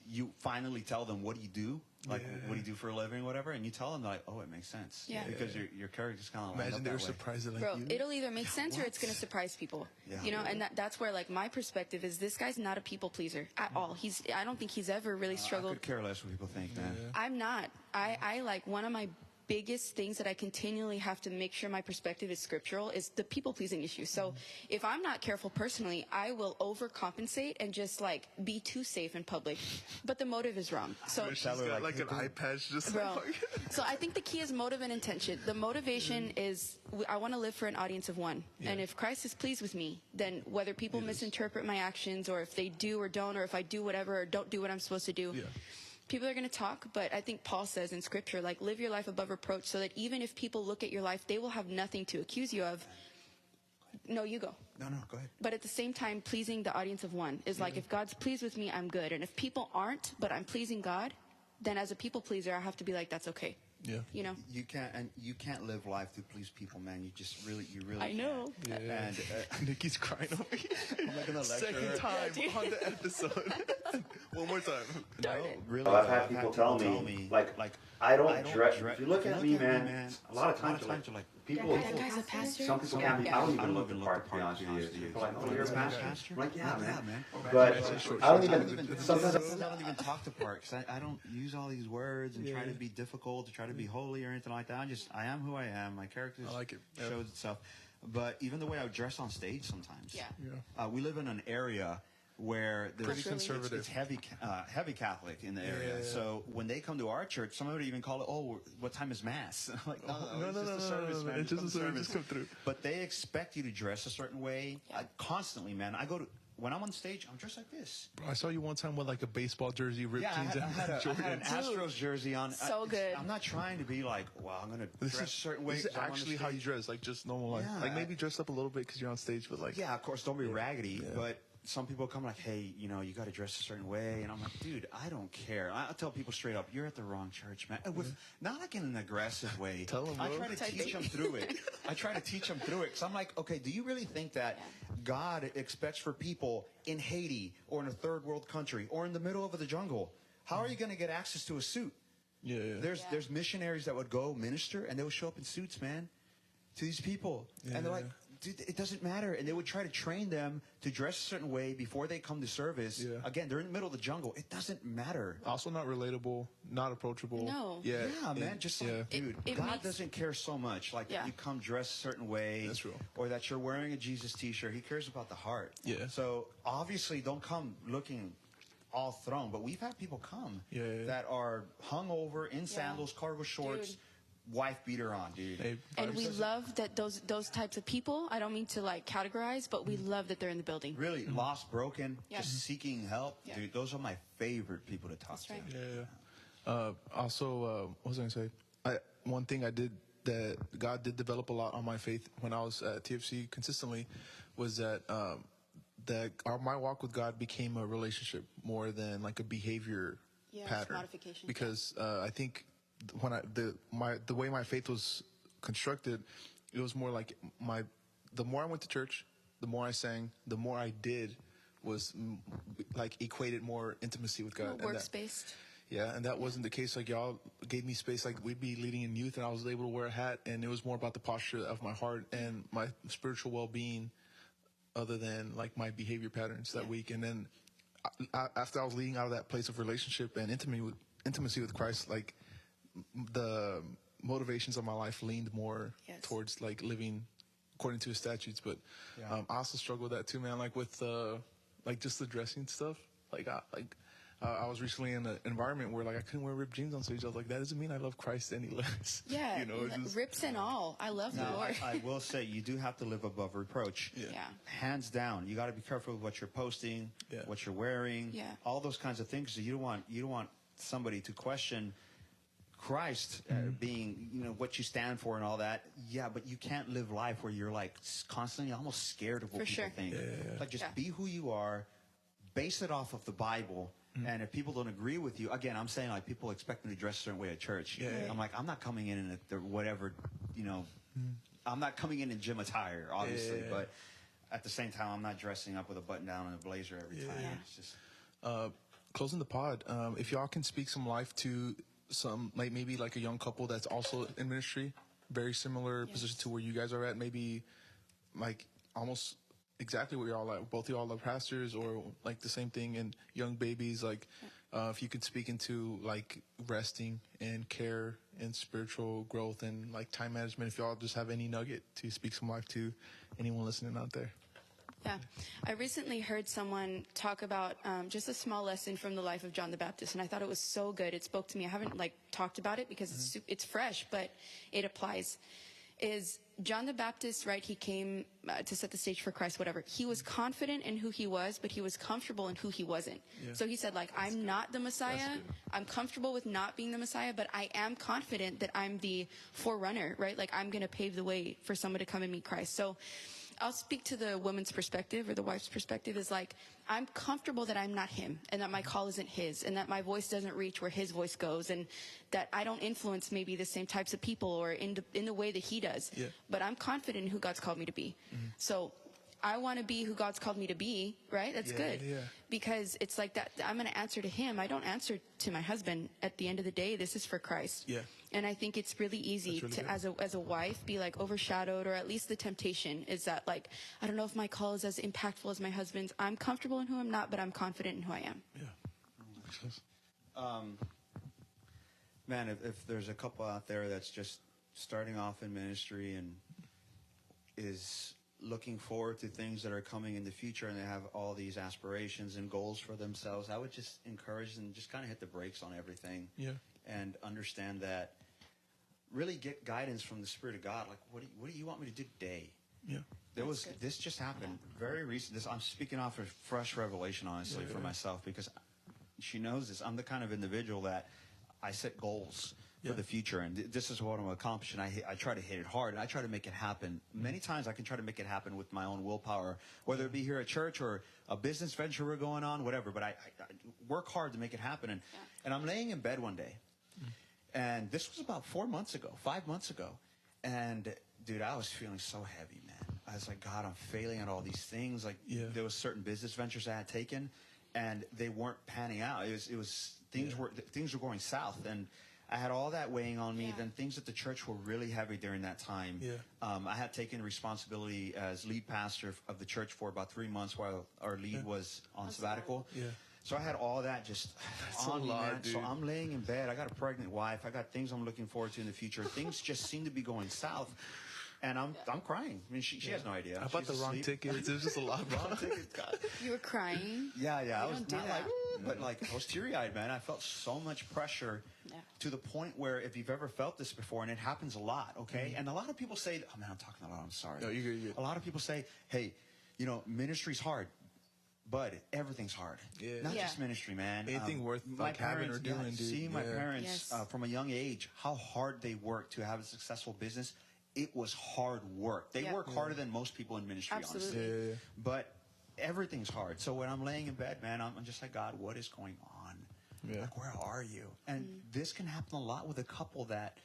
you finally tell them, what do you do? Like, what do you do for a living, whatever? And you tell them, like, oh, it makes sense. Yeah. Because your character's kind of like, Imagine they were surprised at like bro, you. it'll either make sense or it's going to surprise people. Yeah. You know, and that's where like my perspective is, this guy's not a people pleaser at all. I don't think he's ever really struggled. I could care less what people think, man. I'm not. I like, one of my biggest things that I continually have to make sure my perspective is scriptural is the people pleasing issue. So if I'm not careful personally, I will overcompensate and just like be too safe in public, but the motive is wrong. So She's got like an eye patch just bro. like. So I think the key is motive and intention. The motivation is, I want to live for an audience of one. And if Christ is pleased with me, then whether people misinterpret my actions, or if they do or don't, or if I do whatever or don't do what I'm supposed to do, people are going to talk. But I think Paul says in scripture, like, live your life above reproach, so that even if people look at your life, they will have nothing to accuse you of. No, you go. No, go ahead. But at the same time, pleasing the audience of one is like, if God's pleased with me, I'm good. And if people aren't, but I'm pleasing God, then as a people pleaser, I have to be like, that's okay. Yeah. You know? You can't live life to please people, man. You really I know. can't. And Nikki's crying over here. I'm not gonna lecture Second her. time on the episode. One more time. Darn it. Really, Well, I've had people tell me, like, I don't dress. If you look at me, man, a lot of times, you're like, people, That guy's a pastor? some people can't be, I don't even look the part, to be honest with you. People are like, oh, you're a pastor? I'm like, yeah, man. But I don't even, sometimes I don't even talk to part, because I don't use all these words and try to be difficult, to try to be holy or anything like that. I am who I am. My character shows itself. But even the way I dress on stage sometimes. We live in an area where there's Pretty conservative. It's heavy Catholic in the area. So when they come to our church, some would even call it, oh, what time is mass? I'm like, no, it's just a service, man. It's just a service. Come through. But they expect you to dress a certain way constantly, man. When I'm on stage, I'm dressed like this. Bro, I saw you one time with like a baseball jersey, ripped jeans, I had an Jordans. Astros jersey on. So good. I'm not trying to be like, well, I'm going to dress a certain way. This is actually how you dress, like just normal life. Like maybe dress up a little bit because you're on stage, but like. Yeah, of course, don't be raggedy, but some people come like, hey, you got to dress a certain way. And I'm like, dude, I don't care. I'll tell people straight up, you're at the wrong church, man. Not like in an aggressive way. Tell them, I try to teach them through it. Because I'm like, okay, do you really think that God expects for people in Haiti or in a third world country or in the middle of the jungle, how are you going to get access to a suit? There's missionaries that would go minister and they would show up in suits, man, to these people. And they're like, dude, it doesn't matter. And they would try to train them to dress a certain way before they come to service. Yeah. Again, they're in the middle of the jungle. It doesn't matter. Also not relatable, not approachable. No. Yeah, Man, just like, dude, God doesn't care so much. Like, that you come dressed a certain way. That's true. Or that you're wearing a Jesus t-shirt. He cares about the heart. Yeah. So, obviously, don't come looking all thrown. But we've had people come that are hungover, in sandals, cargo shorts, wife beater on, dude. Hey, and we love that those types of people, I don't mean to like categorize, but we love that they're in the building. Really, lost, broken, just seeking help. Dude, those are my favorite people to talk to. Right. Also, what was I going to say? One thing I did that God did develop a lot on my faith when I was at TFC consistently was that my walk with God became a relationship more than like a behavior pattern. Modification. Because I think when the way my faith was constructed, it was more like the more I went to church, the more I sang, the more I did was like equated more intimacy with God. Works-based. Yeah, and that wasn't the case. Like, y'all gave me space. Like, we'd be leading in youth, and I was able to wear a hat, and it was more about the posture of my heart and my spiritual well-being other than, like, my behavior patterns that week. And then after I was leading out of that place of relationship and intimacy with Christ, like, the motivations of my life leaned more towards, like, living according to his statutes. But I also struggle with that, too, man, like, with, like, just the dressing stuff. I was recently in an environment where, like, I couldn't wear ripped jeans on stage. I was like, that doesn't mean I love Christ any less. Yeah, you know, just, rips and all. I love the Lord. I will say, you do have to live above reproach. Yeah. Hands down. You got to be careful with what you're posting, what you're wearing, all those kinds of things. So you don't want somebody to question Christ being, you know, what you stand for and all that. Yeah, but you can't live life where you're, like, constantly almost scared of what people think. Like, just be who you are. Base it off of the Bible. And if people don't agree with you, again, I'm saying, like, people expect me to dress a certain way at church. I'm like, I'm not coming in whatever, you know, I'm not coming in gym attire, obviously, but at the same time, I'm not dressing up with a button down and a blazer every time. It's just closing the pod, if y'all can speak some life to some, like, maybe like a young couple that's also in ministry, very similar position to where you guys are at, maybe like almost exactly what y'all are. Both of y'all are pastors or like the same thing, and young babies, like if you could speak into like resting and care and spiritual growth and like time management, if y'all just have any nugget to speak some life to anyone listening out there. Yeah. I recently heard someone talk about just a small lesson from the life of John the Baptist, and I thought it was so good. It spoke to me. I haven't like talked about it because it's fresh, but it applies. Is John the Baptist, right? He came to set the stage for Christ, whatever. He was confident in who he was, but he was comfortable in who he wasn't. So he said, like, I'm not the Messiah. I'm comfortable with not being the Messiah, but I am confident that I'm the forerunner, right? Like, I'm going to pave the way for someone to come and meet Christ. So I'll speak to the woman's perspective or the wife's perspective is like, I'm comfortable that I'm not him and that my call isn't his and that my voice doesn't reach where his voice goes and that I don't influence maybe the same types of people or in the way that he does. But I'm confident in who God's called me to be. So I want to be who God's called me to be, right? That's good. Because it's like that. I'm going to answer to him. I don't answer to my husband. At the end of the day, this is for Christ. And I think it's really easy to, as a wife, be like overshadowed, or at least the temptation is that like, I don't know if my call is as impactful as my husband's. I'm comfortable in who I'm not, but I'm confident in who I am. Man, if there's a couple out there that's just starting off in ministry and is looking forward to things that are coming in the future and they have all these aspirations and goals for themselves, I would just encourage them just kind of hit the brakes on everything and understand that really get guidance from the Spirit of God. Like, what do you want me to do today? This just happened very recent. I'm speaking off of fresh revelation, honestly, for myself, because she knows this. I'm the kind of individual that I set goals for the future, and this is what I'm going to accomplish, and I try to hit it hard, and I try to make it happen. Many times I can try to make it happen with my own willpower, whether it be here at church or a business venture we're going on, whatever, but I work hard to make it happen. And I'm laying in bed one day, and this was about 5 months ago, and dude, I was feeling so heavy, man. I was like, God, I'm failing at all these things. Like, there was certain business ventures I had taken, and they weren't panning out. It was things were going south, and I had all that weighing on me. Yeah. Then things at the church were really heavy during that time. Yeah. I had taken responsibility as lead pastor of the church for about 3 months while our lead was on sabbatical. Yeah. So I had all that just on me, man. dude. So I'm laying in bed. I got a pregnant wife. I got things I'm looking forward to in the future. Things just seem to be going south. And I'm crying. I mean, she has no idea. I bought the wrong tickets. It was just a lot. Wrong tickets. God. You were crying. Yeah. I was don't do not that. like, but like I was teary-eyed, man. I felt so much pressure to the point where if you've ever felt this before, and it happens a lot, okay? And a lot of people say, oh man, I'm talking a lot. I'm sorry. No, you're good. A lot of people say, hey, you know, ministry's hard. But everything's hard. Yeah. Not Yeah. just ministry, man. Anything worth my like having or parents, doing, dude. seeing my parents Yes. from a young age, how hard they worked to have a successful business. It was hard work. They work harder than most people in ministry, Absolutely. honestly. Yeah. But everything's hard. So when I'm laying in bed, man, I'm just like, God, what is going on? Yeah. Like, where are you? And this can happen a lot with a couple that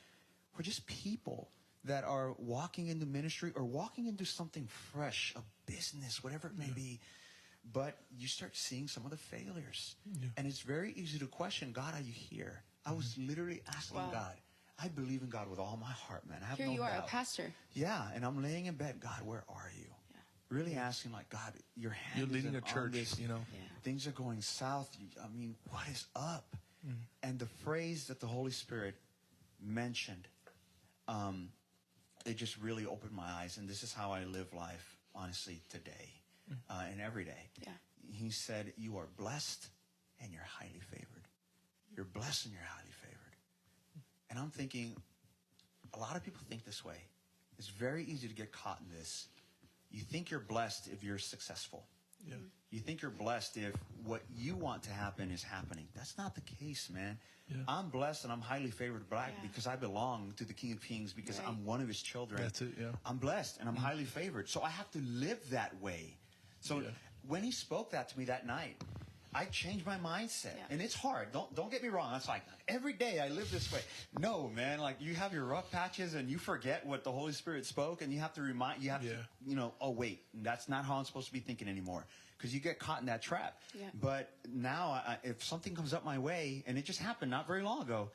were just people that are walking into ministry or walking into something fresh, a business, whatever it may be. But you start seeing some of the failures. And it's very easy to question, God, are you here? I was literally asking God. I believe in God with all my heart, man. I have Here no you are, doubt. a pastor. Yeah, and I'm laying in bed. God, where are you? Yeah. Really asking, like, God, your hand You're leading is a on church, this. you know. Yeah. Things are going south. I mean, what is up? And the phrase that the Holy Spirit mentioned, it just really opened my eyes. And this is how I live life, honestly, today and every day. Yeah. He said, you are blessed and you're highly favored. You're blessed and you're highly favored. And I'm thinking, a lot of people think this way. It's very easy to get caught in this. You think you're blessed if you're successful. Yeah. You think you're blessed if what you want to happen is happening. That's not the case, man. Yeah. I'm blessed and I'm highly favored black Yeah. because I belong to the King of Kings because Right. I'm one of his children. That's it, yeah. I'm blessed and I'm highly favored. So I have to live that way. So when he spoke that to me that night, I changed my mindset. Yeah. And it's hard. Don't get me wrong. It's like every day I live this way. No, man, like you have your rough patches and you forget what the Holy Spirit spoke and you have to you know, oh wait, that's not how I'm supposed to be thinking anymore. Because you get caught in that trap. Yeah. But now, if something comes up my way, and it just happened not very long ago,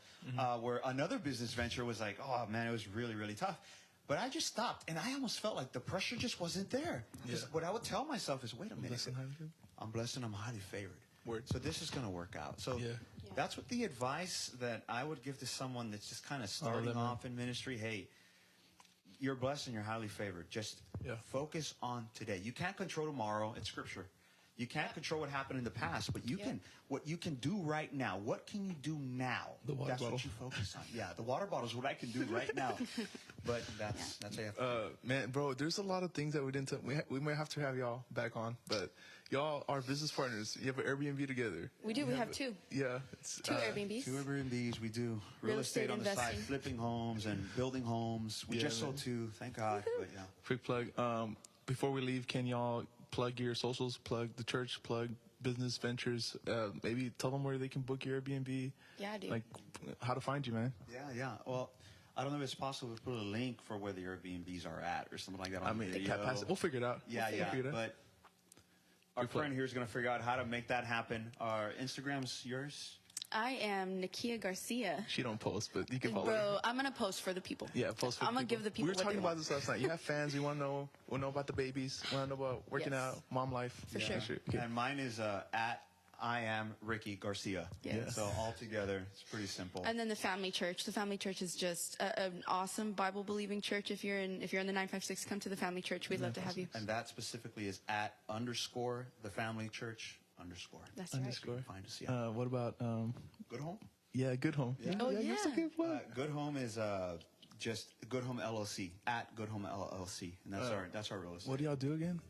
where another business venture was like, oh man, it was really, really tough. But I just stopped, and I almost felt like the pressure just wasn't there. Because what I would tell myself is, wait a minute, I'm blessed and I'm highly favored. Word. So this is going to work out. So that's what the advice that I would give to someone that's just kind of starting off in ministry. Hey, you're blessed and you're highly favored. Just focus on today. You can't control tomorrow. It's scripture. You can't control what happened in the past, but you can. What you can do right now. What can you do now? The water that's bottle. what you focus on. Yeah, the water bottle is what I can do right now. But that's how you have to. Man, bro, there's a lot of things that we didn't. We might have to have y'all back on, but y'all are business partners. You have an Airbnb together. We do. We have two. Yeah, it's Two Airbnbs. Two Airbnbs. We do real estate on the side, investing. flipping homes and building homes. We just sold two. Thank God. But yeah. Quick plug. Before we leave, can y'all plug your socials, plug the church, plug business ventures? Maybe tell them where they can book your Airbnb. Yeah, dude. Like how to find you, man. Yeah. Well, I don't know if it's possible to put a link for where the Airbnbs are at or something like that on I mean, the video. we'll figure it out. Yeah. Figure it out. But our friend here is going to figure out how to make that happen. Our Instagram's yours. I am Nikki Garcia. She don't post, but you can follow her. Bro, I'm gonna post for the people. Yeah, post for I'm the gonna people. give the people We were what talking they about want. this last night. You have fans. You want to know about the babies. Want to know about working Yes. out, mom life. For sure. Okay. And mine is at I am Ricky Garcia. Yes. So all together, it's pretty simple. And then the family church. The family church is just an awesome Bible believing church. If you're in the 956, come to the family church. We'd love to have you. And that specifically is at _ the family church _ That's Underscore. Find us, yeah. What about Good Home? yeah, Good Home. Yeah. Oh, that's a yeah. good one. Good Home is just Good Home LLC at Good Home LLC, and that's our real estate. What do y'all do again?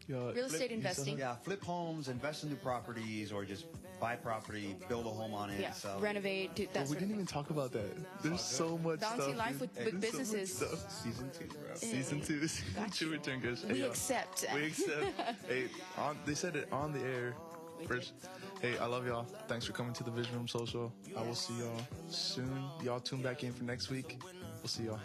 Y'all Real estate investing. Yeah, flip homes, invest in new properties, or just buy property, build a home on it. Yeah. So Renovate. Do that we sort of didn't thing. even talk about that. There's so much Balancing stuff. life dude. with There's so much businesses. stuff. Season 2, bro. Season 2. True return, guys. We Hey, yo. accept. We accept. Hey, they said it on the air. First, hey, I love y'all. Thanks for coming to the Vision Room Social. I will see y'all soon. Y'all tune back in for next week. We'll see y'all.